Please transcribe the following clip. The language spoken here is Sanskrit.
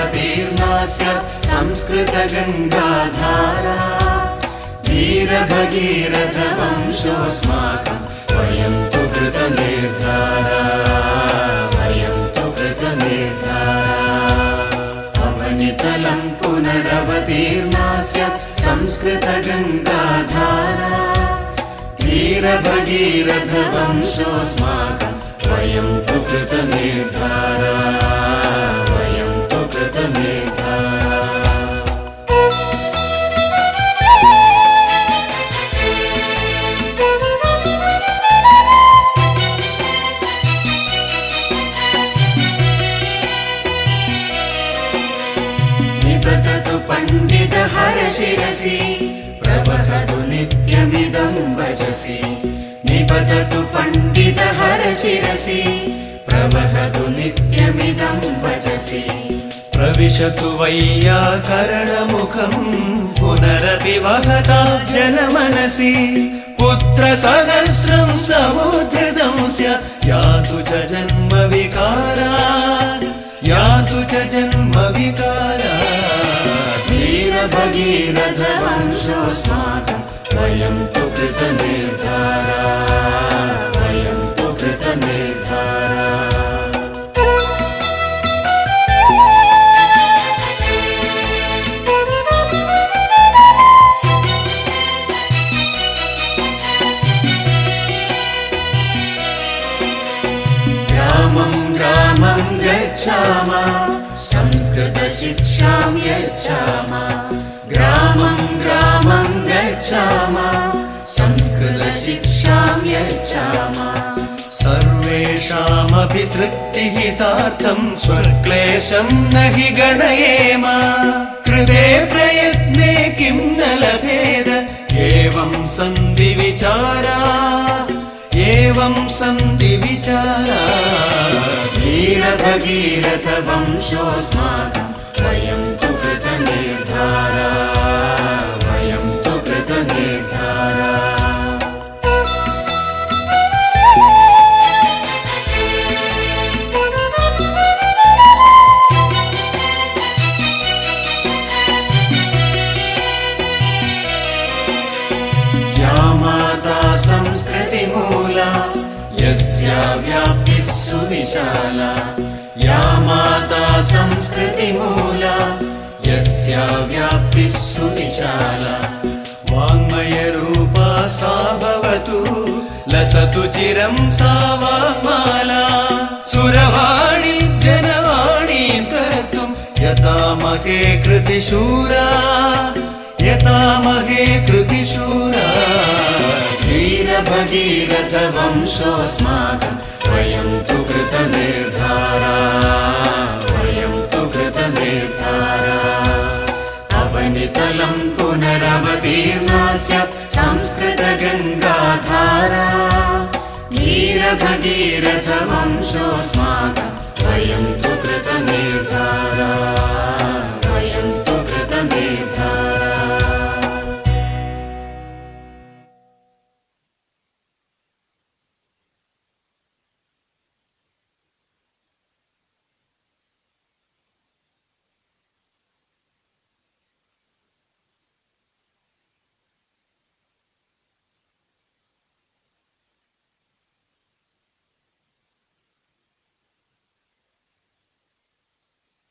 पुनरवतीर्णास्य संस्कृतगङ्गाधारा वीरभगीरथवंशोऽस्माकं वयं तु कृतनिर्धारा अवनितलं पुनरवतीर्णास्य संस्कृतगङ्गाधारा वीरभगीरथवंशोऽस्माकं वयं तु कृतनिर्धारा निबद्धतु पण्डितहरशिरसि प्रवहतु नित्यमिदं वचसि निबद्धतु पण्डितहरशिरसि प्रवहतु नित्यमिदं वचसि प्रविशतु वैयाकरणमुखं पुनरपि वहता जनमनसि पुत्रसहस्रं समुद्धृतं स्यात् यातु च जन्मविकारात् वीरभगीरथवंशोऽस्माकं वयं तु कृतनिर्धारा ग्रामं ग्रामं गच्छामः संस्कृतशिक्षां यच्छामः ग्रामं ग्रामं गच्छामः संस्कृतशिक्षां यच्छामः सर्वेषामपि तृप्तिहितार्थं स्वक्लेशं न हि गणयेम कृते प्रयत्ने किं न लभेद एवं सन्ति विचारा वीरभगीरथवंशोऽस्माकं वयं तु कृतनिर्धारा या माता संस्कृतिमूला यस्या व्याप्तिः सुविशाला या माता संस्कृतिमूला यस्या व्याप्तिः सुविशाला वाङ्मयरूपा सा भवतु लसतु चिरं सा वाङ्माला सुरवाणी जनवाणीं कर्तुं यतामहे कृतिशूरा वीरभगीरथवंशोऽस्माकं वयं तु कृतनिर्धारा अवनितलं पुनरवतीर्णास्य संस्कृतगङ्गाधारा वीरभगीरथवंशोऽस्माकं वयं तु कृतनिर्धारा